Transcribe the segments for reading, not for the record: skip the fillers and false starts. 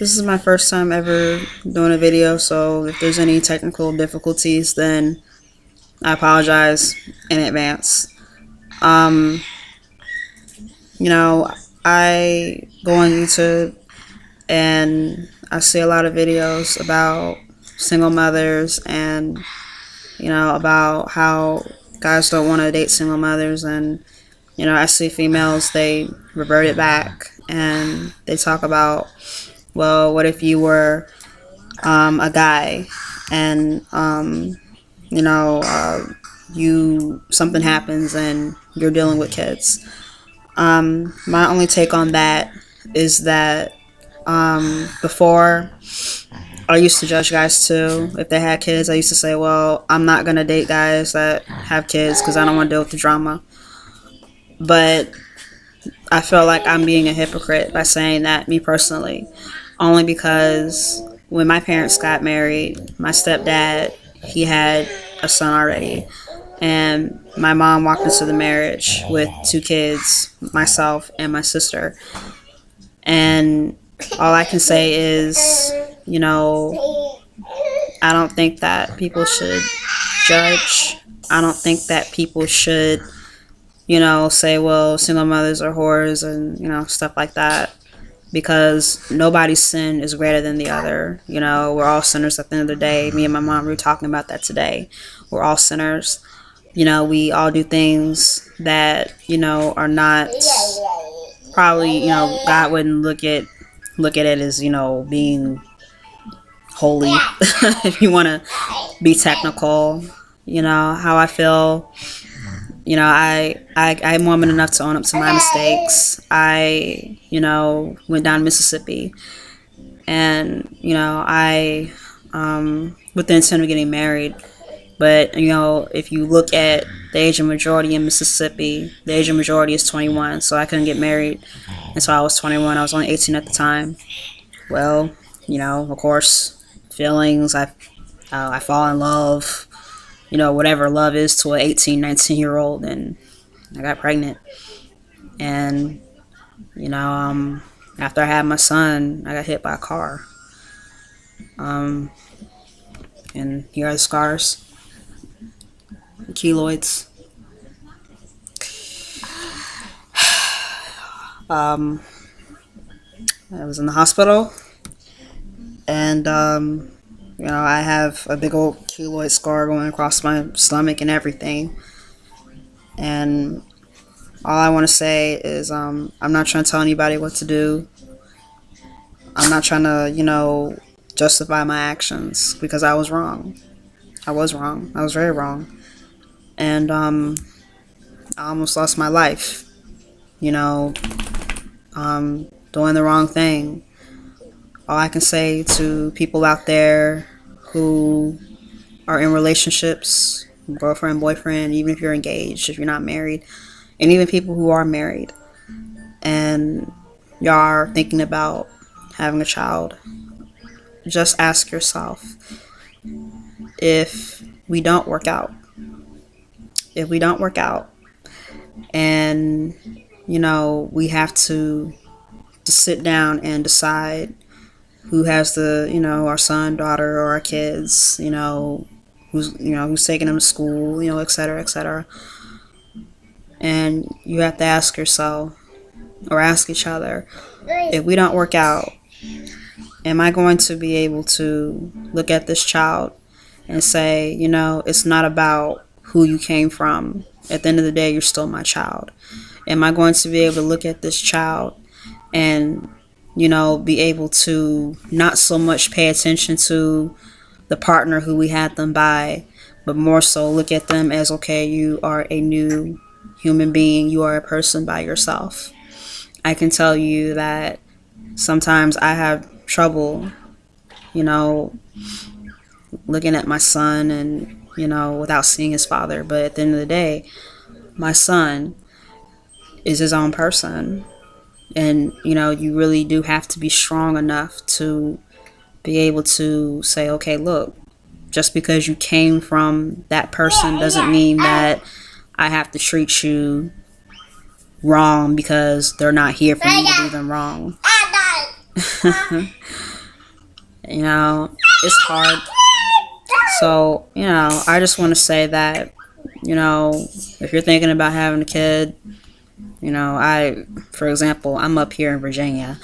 This is my first time ever doing a video, so if there's any technical difficulties, then I apologize in advance. Um, you know, I go on YouTube and I see a lot of videos about single mothers and, about how guys don't want to date single mothers. And, I see females, they revert it back and they talk about, well, what if you were a guy and you know you something happens and you're dealing with kids. My only take on that is that before, I used to judge guys too. If they had kids, I used to say, well, I'm not gonna date guys that have kids because I don't want to deal with the drama. But I feel like I'm being a hypocrite by saying that, me personally, only because when my parents got married, my stepdad, he had a son already, and my mom walked into the marriage with two kids, myself and my sister. And all I can say is, I don't think that people should judge. I don't think that people should, say, well, single mothers are whores and, stuff like that. Because nobody's sin is greater than the other. We're all sinners at the end of the day. Me and my mom were talking about that today. We're all sinners. We all do things that, are not probably, God wouldn't look at it as, being holy. If you want to be technical, how I feel. I'm woman enough to own up to my mistakes. I, went down to Mississippi, and, I, with the intent of getting married. But, if you look at the age of majority in Mississippi, the age of majority is 21. So I couldn't get married until I was 21. I was only 18 at the time. Well, of course, feelings, I fall in love, whatever love is to an 18, 19-year-old, and I got pregnant. And, after I had my son, I got hit by a car. And here are the scars, the keloids. I was in the hospital, and, I have a big old keloid scar going across my stomach and everything. And all I want to say is, I'm not trying to tell anybody what to do. I'm not trying to, justify my actions, because I was wrong. I was wrong. I was very wrong. And I almost lost my life, doing the wrong thing. All I can say to people out there who are in relationships, girlfriend, boyfriend, even if you're engaged, if you're not married, and even people who are married, and y'all are thinking about having a child, just ask yourself, if we don't work out, and, we have to sit down and decide who has our son, daughter, or our kids, who's taking them to school, et cetera, et cetera. And you have to ask yourself, or ask each other, if we don't work out, am I going to be able to look at this child and say, it's not about who you came from. At the end of the day, you're still my child. Am I going to be able to look at this child and, be able to not so much pay attention to the partner who we had them by, but more so look at them as, okay, you are a new human being. You are a person by yourself. I can tell you that sometimes I have trouble, looking at my son and, without seeing his father. But at the end of the day, my son is his own person. And, you really do have to be strong enough to be able to say, okay, look, just because you came from that person doesn't mean that I have to treat you wrong because they're not here for me to do them wrong. You know, it's hard. So, I just want to say that, if you're thinking about having a kid, for example, I'm up here in Virginia.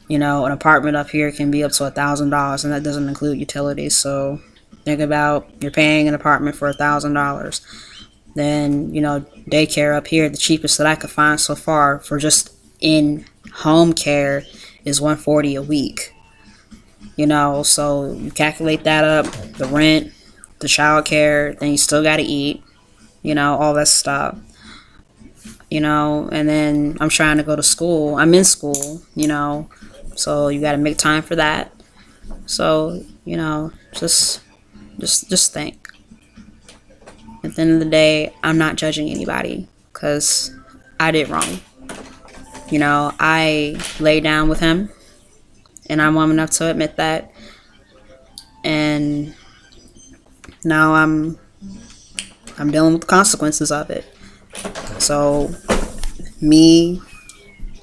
An apartment up here can be up to $1,000, and that doesn't include utilities. So think about you're paying an apartment for $1,000. Then, daycare up here, the cheapest that I could find so far for just in home care is $140 a week. So you calculate that up, the rent, the child care, then you still got to eat, all that stuff. And then I'm trying to go to school. I'm in school, so you got to make time for that. So, just think. At the end of the day, I'm not judging anybody because I did wrong. I laid down with him, and I'm woman enough to admit that. And now I'm dealing with the consequences of it. So,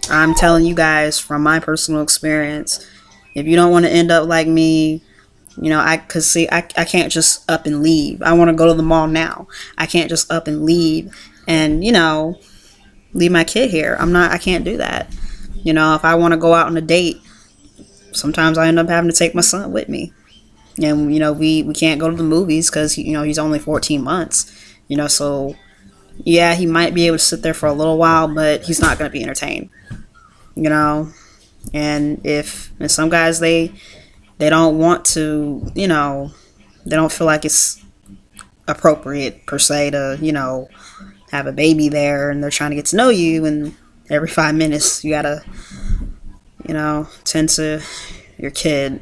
I'm telling you guys from my personal experience, if you don't want to end up like me, I can't just up and leave. I want to go to the mall now. I can't just up and leave and, leave my kid here. I can't do that. If I want to go out on a date, sometimes I end up having to take my son with me. And, we can't go to the movies because, he's only 14 months, so yeah, he might be able to sit there for a little while, but he's not going to be entertained, and some guys, they don't want to, they don't feel like it's appropriate per se to, have a baby there, and they're trying to get to know you, and every 5 minutes you gotta, tend to your kid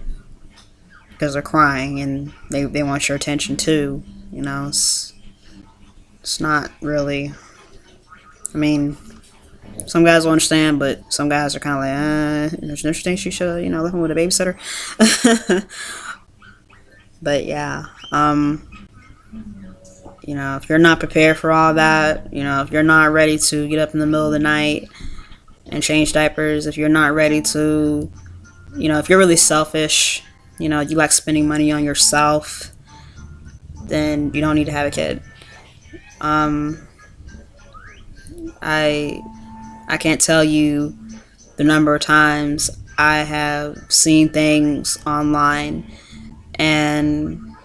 because they're crying and they want your attention too. It's not really, I mean, some guys will understand, but some guys are kind of like, there's things you should, live with a babysitter. But yeah, if you're not prepared for all that, if you're not ready to get up in the middle of the night and change diapers, if you're not ready to, if you're really selfish, you like spending money on yourself, then you don't need to have a kid. I can't tell you the number of times I have seen things online and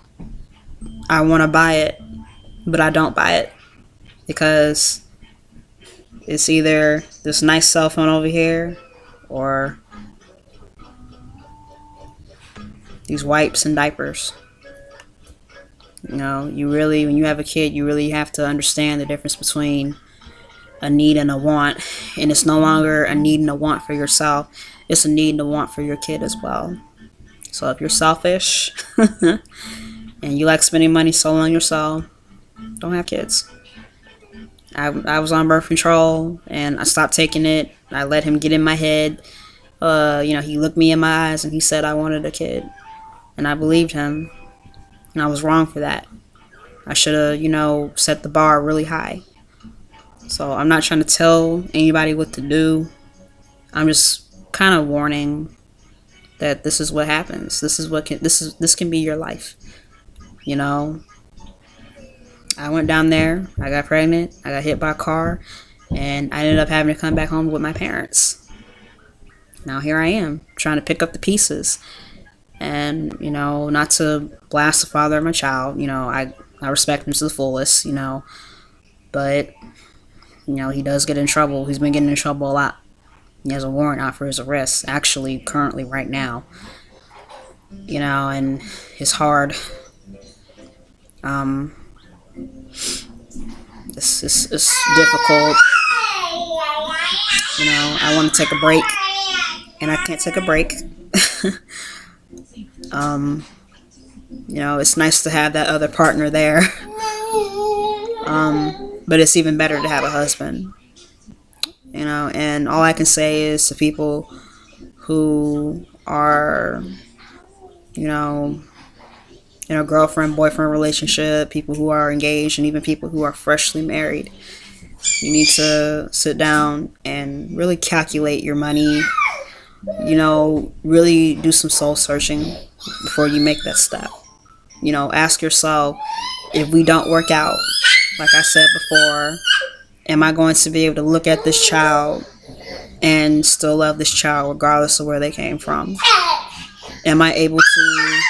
I want to buy it, but I don't buy it because it's either this nice cell phone over here or these wipes and diapers. When you have a kid, you really have to understand the difference between a need and a want. And it's no longer a need and a want for yourself. It's a need and a want for your kid as well. So if you're selfish and you like spending money solely on yourself, don't have kids. I was on birth control and I stopped taking it. I let him get in my head. He looked me in my eyes and he said I wanted a kid. And I believed him. And I was wrong for that. I should have, set the bar really high. So I'm not trying to tell anybody what to do. I'm just kind of warning that this is what happens. This can be your life. I went down there, I got pregnant, I got hit by a car, and I ended up having to come back home with my parents. Now here I am, trying to pick up the pieces. And, not to blast the father of my child, I respect him to the fullest, but, he does get in trouble. He's been getting in trouble a lot. He has a warrant out for his arrest, actually, currently, right now. And it's hard. It's difficult. I want to take a break, and I can't take a break. It's nice to have that other partner there. But it's even better to have a husband. And all I can say is to people who are, in a girlfriend, boyfriend relationship, people who are engaged, and even people who are freshly married, you need to sit down and really calculate your money, really do some soul searching before you make that step. Ask yourself, if we don't work out, like I said before, am I going to be able to look at this child and still love this child regardless of where they came from? Am I able to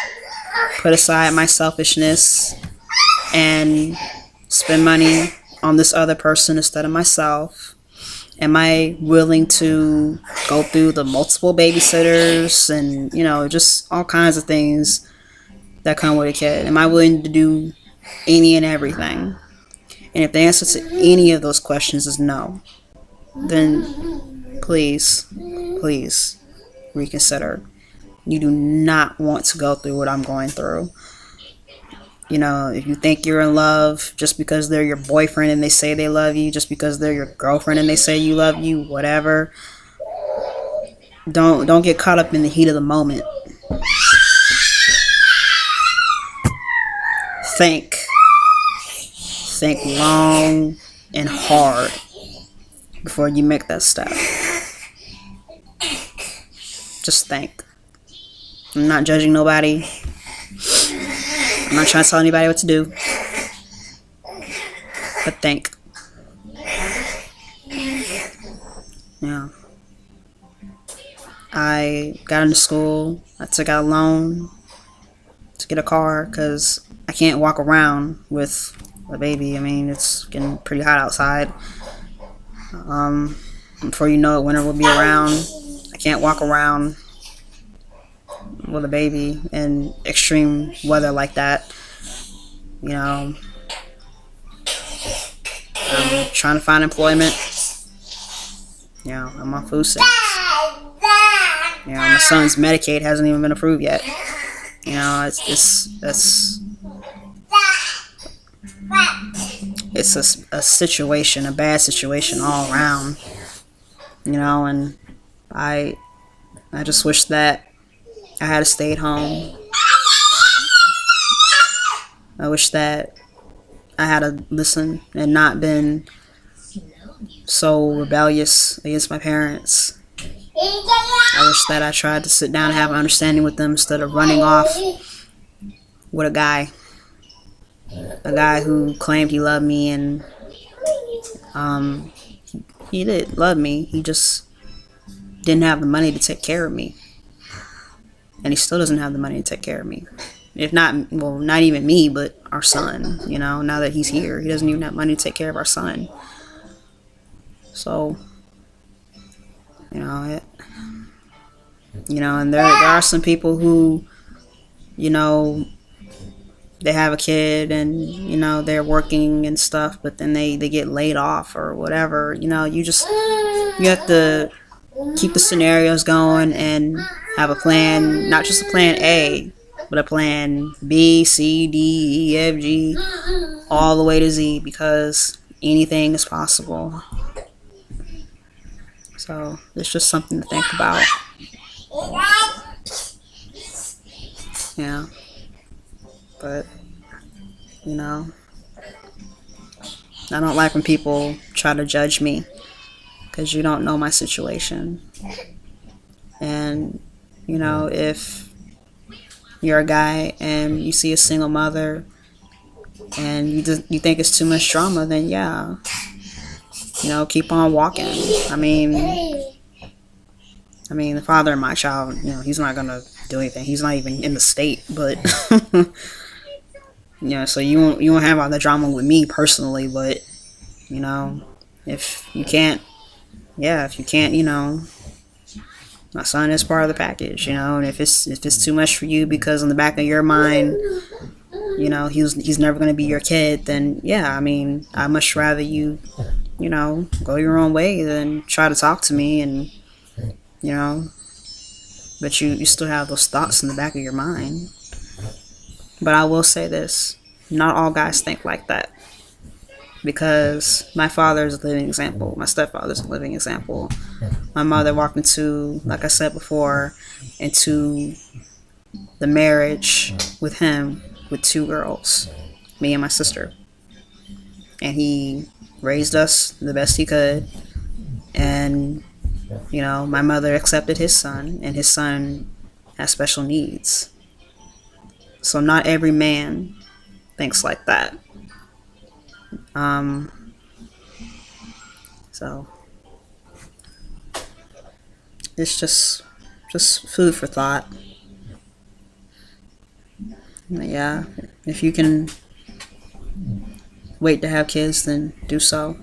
put aside my selfishness and spend money on this other person instead of myself? Am I willing to go through the multiple babysitters and, just all kinds of things that come with a kid? Am I willing to do any and everything? And if the answer to any of those questions is no, then please, please reconsider. You do not want to go through what I'm going through. If you think you're in love just because they're your boyfriend and they say they love you, just because they're your girlfriend and they say you love you, whatever, don't get caught up in the heat of the moment. Think long and hard before you make that step. Just think. I'm not judging nobody. I'm not trying to tell anybody what to do. But think. Yeah. I got into school. I took out a loan to get a car because I can't walk around with a baby. I mean, it's getting pretty hot outside. Before you know it, winter will be around. I can't walk around with a baby in extreme weather like that. I'm trying to find employment. I'm on food stamps. My son's Medicaid hasn't even been approved yet. It's a situation, a bad situation all around. And I just wish that I had stayed home. I wish that I had listened and not been so rebellious against my parents. I wish that I tried to sit down and have an understanding with them instead of running off with a guy who claimed he loved me, and he did love me. He just didn't have the money to take care of me. And he still doesn't have the money to take care of me. If not, well, not even me, but our son. Now that he's here, he doesn't even have money to take care of our son. So, and there are some people who, they have a kid and, they're working and stuff, but then they get laid off or whatever. You have to keep the scenarios going and have a plan, not just a plan A, but a plan B, C, D, E, F, G, all the way to Z, because anything is possible. So it's just something to think about. Yeah. But, I don't like when people try to judge me because you don't know my situation. And, if you're a guy and you see a single mother and you think it's too much drama, then yeah, keep on walking. I mean, the father of my child, he's not gonna do anything. He's not even in the state, but so you won't have all the drama with me personally, but if you can't, my son is part of the package, and if it's too much for you because in the back of your mind, he's never going to be your kid, then yeah, I much rather you, go your own way than try to talk to me and, but you still have those thoughts in the back of your mind. But I will say this, not all guys think like that. Because my father is a living example. My stepfather is a living example. My mother walked into, like I said before, into the marriage with him with 2 girls, me and my sister. And he raised us the best he could. And You know, my mother accepted his son, and his son has special needs. So not every man thinks like that. Um, so it's just food for thought. But yeah, if you can wait to have kids, then do so.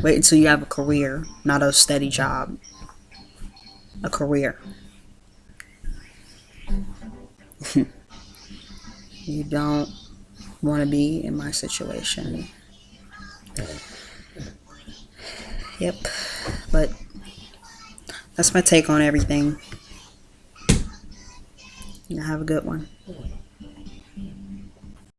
Wait until you have a career, not a steady job. A career. You don't want to be in my situation. Yep. But that's my take on everything. Have a good one.